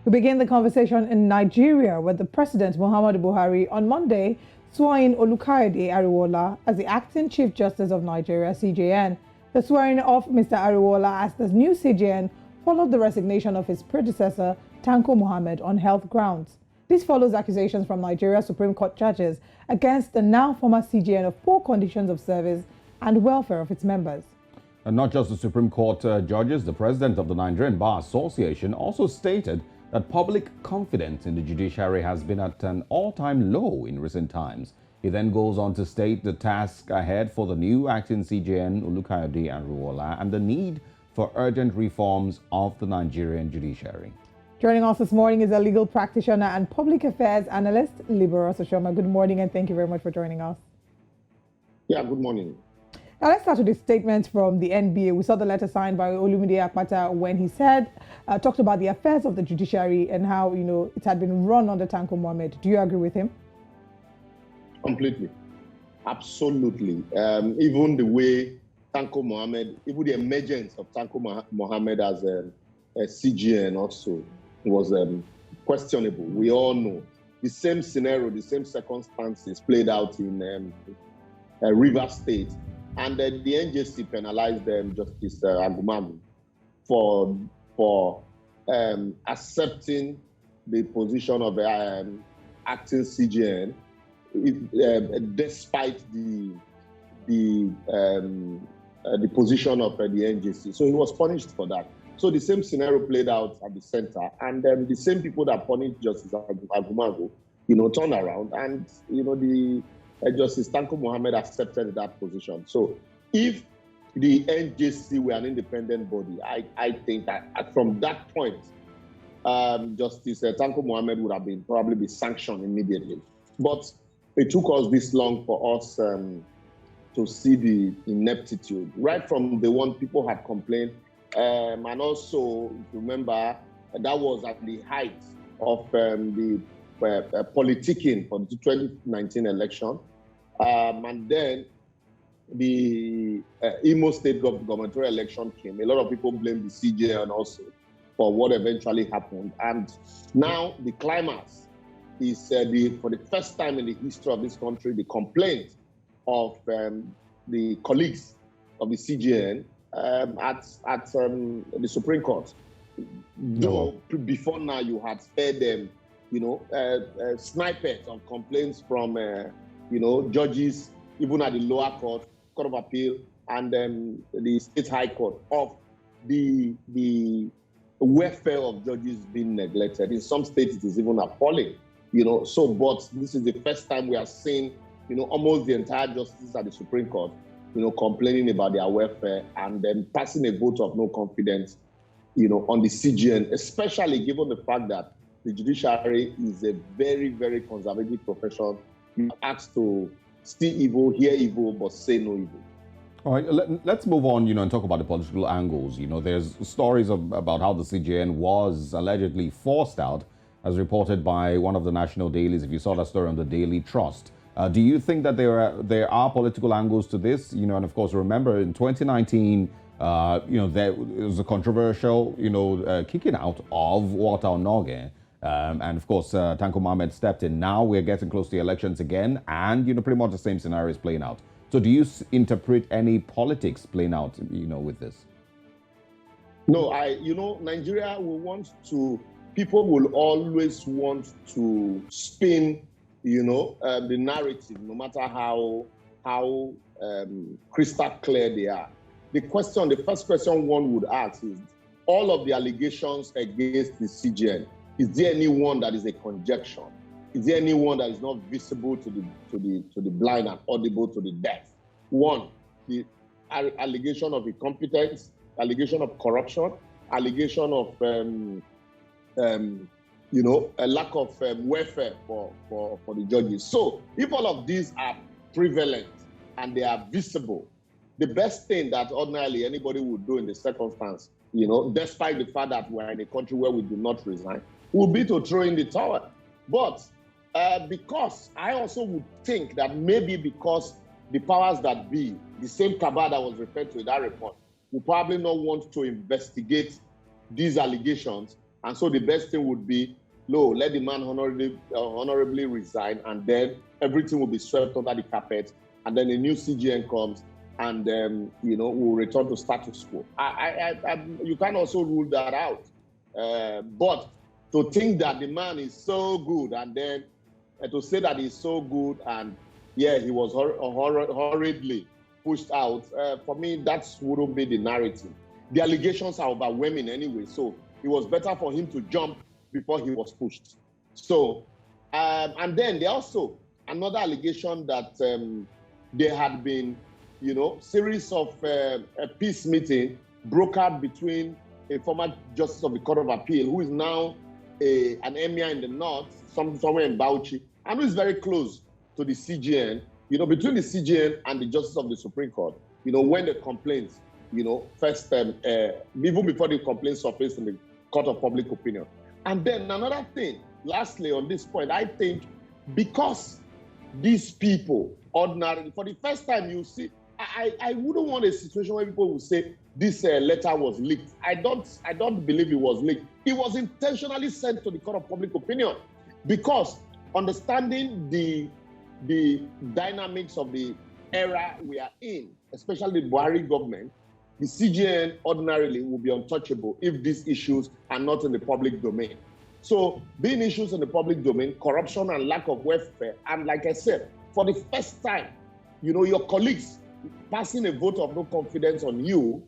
We begin the conversation in Nigeria, where the President, Muhammad Buhari, on Monday swore in Olukayode Ariwoola as the acting Chief Justice of Nigeria, CJN. The swearing of Mr. Ariwoola as the new CJN followed the resignation of his predecessor, Tanko Muhammad, on health grounds. This follows accusations from Nigeria Supreme Court judges against the now former CJN of poor conditions of service and welfare of its members. And not just the Supreme Court judges, the president of the Nigerian Bar Association also stated that public confidence in the judiciary has been at an all-time low in recent times. He then goes on to state the task ahead for the new acting CJN, Olukayode Ariwoola, and the need for urgent reforms of the Nigerian judiciary. Joining us this morning is a legal practitioner and public affairs analyst, Liborous Oshoma. Good morning, and thank you very much for joining us. Yeah, good morning. Now let's start with the statement from the NBA. We saw the letter signed by Olumide when he talked about the affairs of the judiciary and how, it had been run under Tanko Muhammad. Do you agree with him? Completely. Absolutely. Even the way Tanko Muhammad, even the emergence of Tanko Muhammad as a CJN also was questionable. We all know the same scenario, the same circumstances played out in Rivers State. And the NJC penalized Justice Ogbomwan for accepting the position of acting CJN, despite the position of the NJC. So he was punished for that. So the same scenario played out at the center, and the same people that punished Justice Ogbomwan, turned around, and the Justice Tanko Muhammad accepted that position. So if the NJC were an independent body, I think that from that point, Justice Tanko Muhammad would have probably be sanctioned immediately. But it took us this long for us to see the ineptitude. Right from the one people had complained, and also remember that was at the height of the politicking for the 2019 election. And then the Imo State gubernatorial election came. A lot of people blamed the CJN also for what eventually happened. And now the climax is for the first time in the history of this country, the complaint of the colleagues of the CJN at the Supreme Court. Though before now you had heard them, snippets of complaints from judges, even at the lower court, Court of Appeal, and the State High Court, of the welfare of judges being neglected. In some states, it is even appalling, but this is the first time we are seeing, almost the entire justices at the Supreme Court, complaining about their welfare and then passing a vote of no confidence, on the CJN, especially given the fact that the judiciary is a very, very conservative profession. You're asked to see evil, hear evil, but say no evil. All right, let's move on, and talk about the political angles. There's stories about how the CJN was allegedly forced out, as reported by one of the national dailies. If you saw that story on the Daily Trust, do you think that there are political angles to this? And of course, remember in 2019, there was a controversial, kicking out of Walter Onoge. And of course, Tanko Muhammad stepped in. Now we're getting close to the elections again, and pretty much the same scenario is playing out. So, do you interpret any politics playing out, with this? No, Nigeria people will always want to spin, the narrative, no matter how crystal clear they are. The first question one would ask is, all of the allegations against the CJN, is there anyone that is a conjecture? Is there anyone that is not visible to the blind and audible to the deaf? One, the allegation of incompetence, allegation of corruption, allegation of a lack of welfare for the judges. So if all of these are prevalent and they are visible, the best thing that ordinarily anybody would do in the circumstance, despite the fact that we're in a country where we do not resign, would be to throw in the towel. But because I also would think that maybe because the powers that be, the same cabal that was referred to in that report, will probably not want to investigate these allegations And so the best thing would be, let the man honorably resign, and then everything will be swept under the carpet, and then a new CJN comes, and we'll return to status quo. You can also rule that out. But to think that the man is so good, and then to say that he's so good, and he was hurriedly pushed out, for me, that wouldn't be the narrative. The allegations are overwhelming anyway, so it was better for him to jump before he was pushed. So, and then there also another allegation that there had been, series of a peace meeting brokered between a former justice of the Court of Appeal, who is now an emir in the north, somewhere in Bauchi, and who is very close to the CJN, between the CJN and the justice of the Supreme Court, when the complaints, first, even before the complaints surfaced in the Court of Public Opinion. And then another thing, lastly on this point, I think because these people ordinarily, for the first time you see, I wouldn't want a situation where people will say this letter was leaked. I don't believe it was leaked. It was intentionally sent to the Court of Public Opinion, because understanding the dynamics of the era we are in, especially the Buhari government, the CJN ordinarily will be untouchable if these issues are not in the public domain. So being issues in the public domain, corruption and lack of welfare, and like I said, for the first time, your colleagues passing a vote of no confidence on you,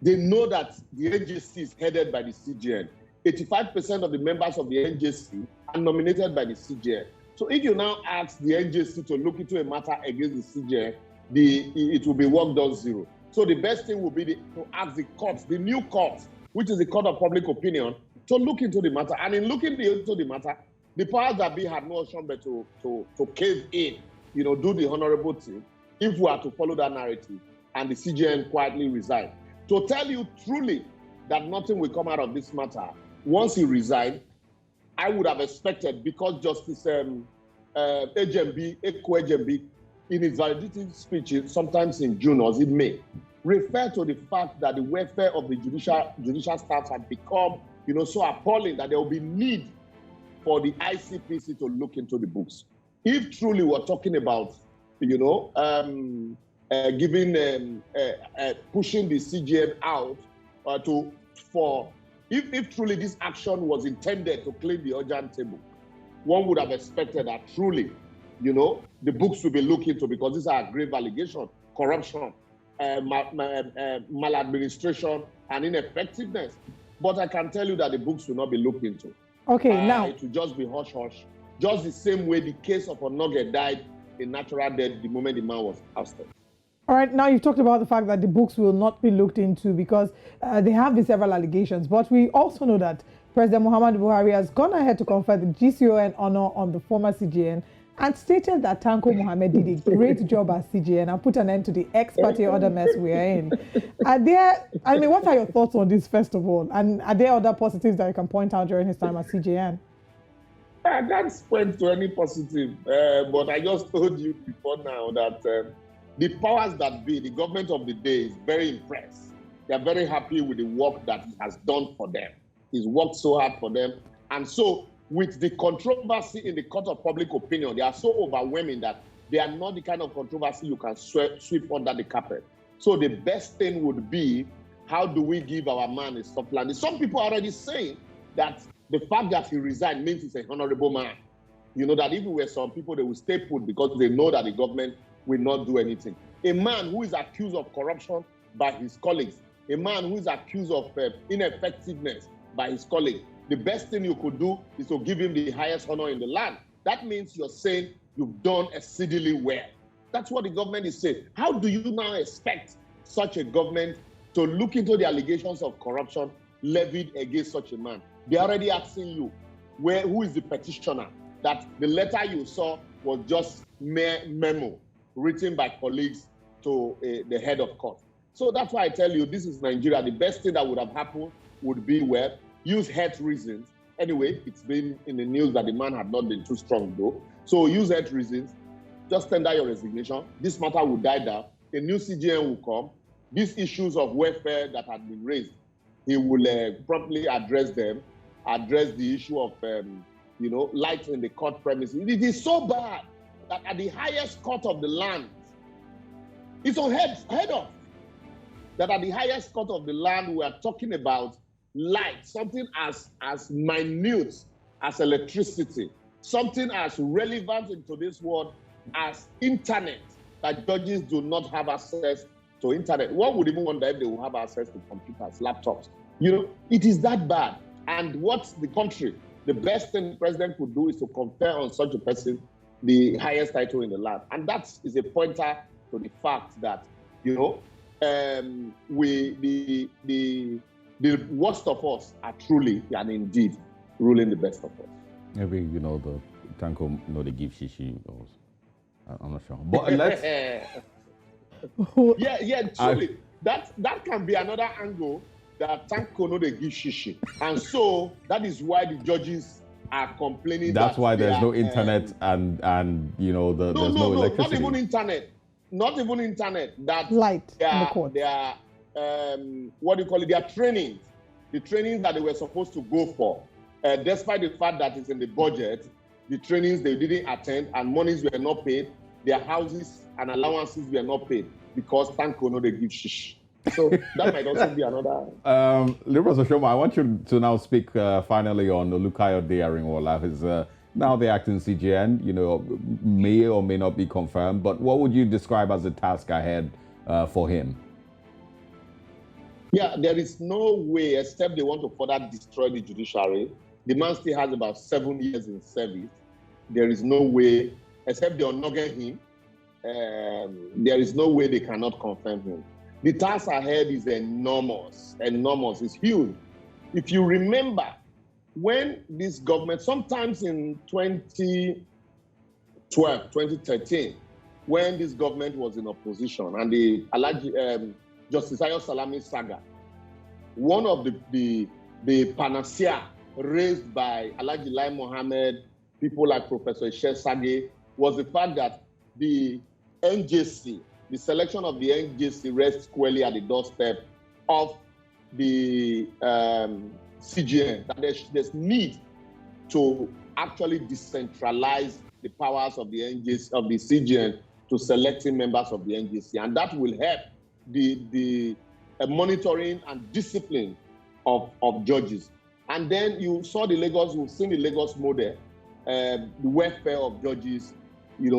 they know that the NJC is headed by the CJN. 85% of the members of the NJC are nominated by the CJN. So if you now ask the NJC to look into a matter against the CJN, it will be work done zero. So the best thing would be to ask the courts, the new courts, which is the Court of Public Opinion, to look into the matter. And in looking into the matter, the powers that be had no option but to cave in, do the honorable thing, if we are to follow that narrative, and the CJN quietly resign. To tell you truly that nothing will come out of this matter, once he resigned, I would have expected, because Justice Ejembi, in his validating speeches, sometimes in June or in May, referred to the fact that the welfare of the judicial staff had become, so appalling that there will be need for the ICPC to look into the books. If truly we're talking about, pushing the CJN out if truly this action was intended to clean the urgent table, one would have expected that truly, the books will be looked into, because these are grave allegations: corruption, maladministration, and ineffectiveness. But I can tell you that the books will not be looked into. Okay, now it will just be hush-hush. Just the same way the case of Onoge died a natural death the moment the man was ousted. All right, now you've talked about the fact that the books will not be looked into because they have these several allegations. But we also know that President Muhammad Buhari has gone ahead to confer the GCON honor on the former CJN and stated that Tanko Muhammad did a great job as CJN and put an end to the ex-party order mess we are in. What are your thoughts on this, first of all? And are there other positives that you can point out during his time as CJN? I can't point to any positive, but I just told you before now that the powers that be, the government of the day, is very impressed. They are very happy with the work that he has done for them. He's worked so hard for them. And so with the controversy in the Court of Public Opinion, they are so overwhelming that they are not the kind of controversy you can sweep under the carpet. So the best thing would be, how do we give our man a soft landing? Some people are already saying that the fact that he resigned means he's an honorable man. That if we were some people, they will stay put because they know that the government will not do anything. A man who is accused of corruption by his colleagues, a man who is accused of ineffectiveness by his colleagues, the best thing you could do is to give him the highest honor in the land. That means you're saying you've done exceedingly well. That's what the government is saying. How do you now expect such a government to look into the allegations of corruption levied against such a man? They're already asking you, who is the petitioner? That the letter you saw was just mere memo written by colleagues to the head of court. So that's why I tell you, this is Nigeria. The best thing that would have happened would be use health reasons. Anyway, it's been in the news that the man had not been too strong though. So use health reasons, just tender your resignation. This matter will die down. A new CJN will come. These issues of welfare that had been raised, he will promptly address them. address the issue of, light in the court premises. It is so bad that at the highest court of the land, it's unheard of, that at the highest court of the land, we are talking about light, something as minute as electricity, something as relevant in today's world as internet, that judges do not have access to internet. One would even wonder if they will have access to computers, laptops. It is that bad. And what the country, the best thing the president could do is to confer on such a person the highest title in the land. And that is a pointer to the fact that, the worst of us are truly and indeed ruling the best of us. Maybe, the Tanko, they give shishi. I'm not sure. But let's... yeah, truly. That can be another angle, that Tanko they give shishi. And so that is why the judges are complaining. That's why there's no internet and there's no electricity. Not even internet. That light in the court. Their their trainings, the trainings that they were supposed to go for, despite the fact that it's in the budget, the trainings they didn't attend and monies were not paid, their houses and allowances were not paid because Tanko they give shish. So that might also be another. Liborous Oshoma, I want you to now speak finally on Olukayode Ariwoola, who's now the acting CJN. May or may not be confirmed, but what would you describe as the task ahead for him? Yeah, there is no way, except they want to further destroy the judiciary. The man still has about 7 years in service. There is no way, except they unnugget him. There is no way they cannot confirm him. The task ahead is enormous. It's huge. If you remember, when this government, sometimes in 2012, 2013, when this government was in opposition and the Justice Ayo Salami saga, one of the panacea raised by Alhaji Lai Mohammed, people like Professor Ishe Sage, was the fact that the NJC, the selection of the NJC rests squarely at the doorstep of the CJN, that there's need to actually decentralize the powers of the NJC, of the CJN, to selecting members of the NJC, and that will help the monitoring and discipline of judges. And then you've seen the Lagos model, the welfare of judges,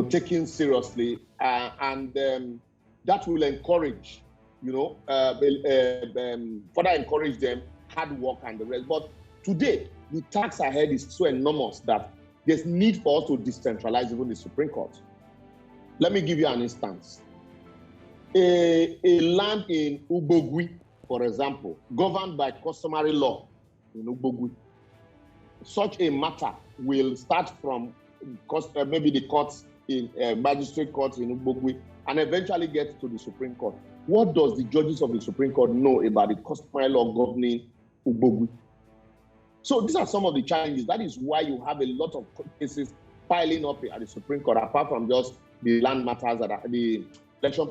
taken seriously, and that will encourage, further encourage them, hard work and the rest. But today, the task ahead is so enormous that there's need for us to decentralize even the Supreme Court. Let me give you an instance. A land in Ubogui, for example, governed by customary law in Ubogui, such a matter will start from maybe the courts in magistrate courts in Ubogui and eventually get to the Supreme Court. What does the judges of the Supreme Court know about the customary law governing Ubogui? So these are some of the challenges. That is why you have a lot of cases piling up at the Supreme Court, apart from just the land matters that are the election,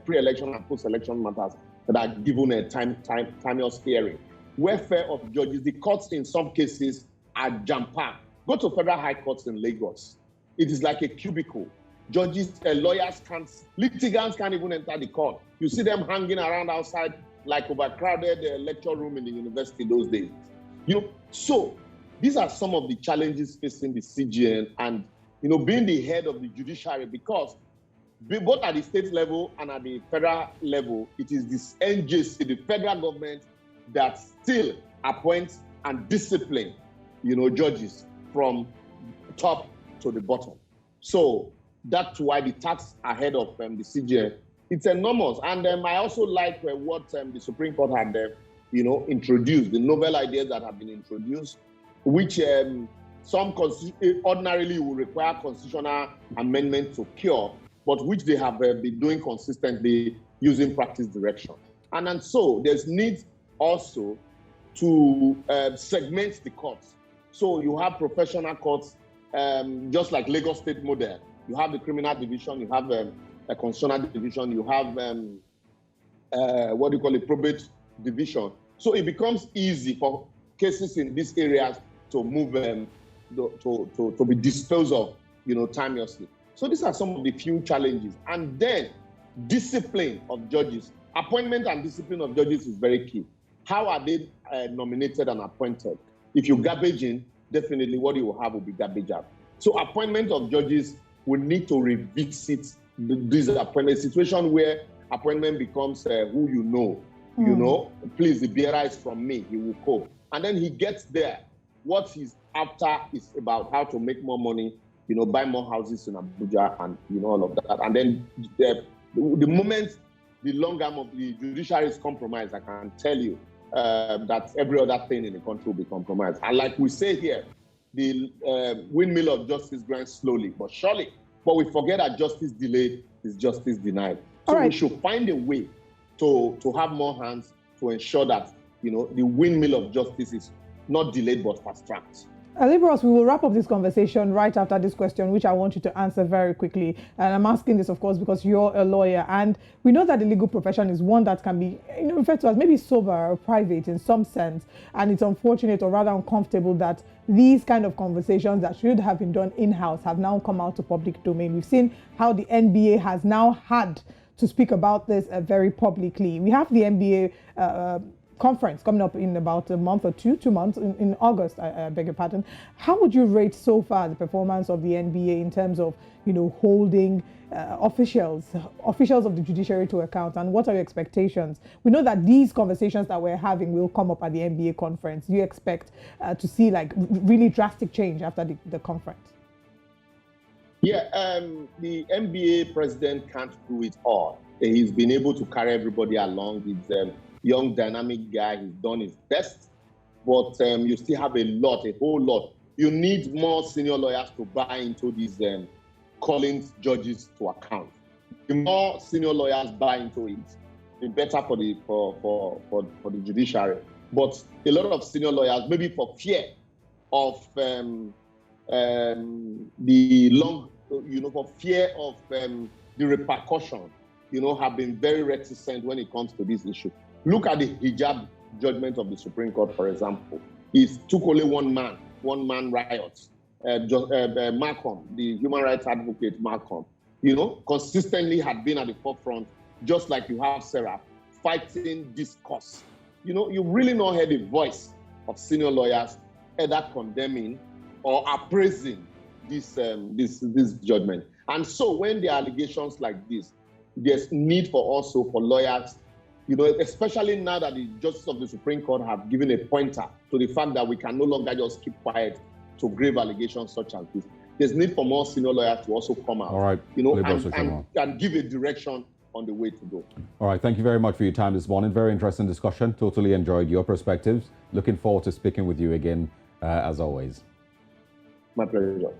pre-election and post-election matters that are given a timeous hearing. Welfare of judges, the courts in some cases are jam-packed. Go to federal high courts in Lagos. It is like a cubicle. Judges, lawyers can't, litigants can't even enter the court. You see them hanging around outside like overcrowded lecture room in the university those days. So these are some of the challenges facing the CJN and, being the head of the judiciary, because both at the state level and at the federal level, it is this NJC, the federal government, that still appoints and discipline, judges from top to the bottom. So that's why the task ahead of the CJN, it's enormous. And I also like what the Supreme Court had, introduced, the novel ideas that have been introduced, which some ordinarily will require constitutional amendment to cure, but which they have been doing consistently using practice direction. And so there's need also to segment the courts. So you have professional courts, just like Lagos State model. You have the criminal division, you have a constitutional division, you have probate division. So it becomes easy for cases in these areas to move to be disposed of, timelessly. So these are some of the few challenges. And then discipline of judges. Appointment and discipline of judges is very key. How are they nominated and appointed? If you garbage in, definitely what you will have will be garbage out. So appointment of judges will need to revisit this appointment situation where appointment becomes who you know. Please, the bearer is from me, he will cope. And then he gets there. What he's after is about how to make more money, buy more houses in Abuja and, all of that. And then the moment the long arm of the judiciary is compromised, I can tell you that every other thing in the country will be compromised. And like we say here, the windmill of justice grinds slowly but surely. But we forget that justice delayed is justice denied. So we should find a way to have more hands to ensure that, the windmill of justice is not delayed but fast-tracked. Liborous, we will wrap up this conversation right after this question, which I want you to answer very quickly. And I'm asking this, of course, because you're a lawyer. And we know that the legal profession is one that can be referred to as maybe sober or private in some sense. And it's unfortunate or rather uncomfortable that these kind of conversations that should have been done in-house have now come out to public domain. We've seen how the NBA has now had to speak about this very publicly. We have the NBA conference coming up in about a month or 2 months, in August, I beg your pardon. How would you rate so far the performance of the NBA in terms of, holding officials of the judiciary to account, and what are your expectations? We know that these conversations that we're having will come up at the NBA conference. Do you expect to see like really drastic change after the conference? Yeah, the NBA president can't do it all. He's been able to carry everybody along. He's young, dynamic guy. He's done his best, but you still have a whole lot. You need more senior lawyers to buy into these calling judges to account. The more senior lawyers buy into it, the better for the judiciary. But a lot of senior lawyers, maybe for fear of the repercussion, have been very reticent when it comes to this issue. Look at the hijab judgment of the Supreme Court, for example. It took only one man riot. Malcolm, the human rights advocate Malcolm, consistently had been at the forefront, just like you have Sarah, fighting this cause. You really not heard the voice of senior lawyers either condemning or appraising this judgment. And so when there are allegations like this, there's need for lawyers, especially now that the justices of the Supreme Court have given a pointer to the fact that we can no longer just keep quiet to grave allegations such as this. There's need for more senior lawyers to also come out, all right, and give a direction on the way to go. All right, thank you very much for your time this morning. Very interesting discussion. Totally enjoyed your perspectives. Looking forward to speaking with you again, as always. My pleasure.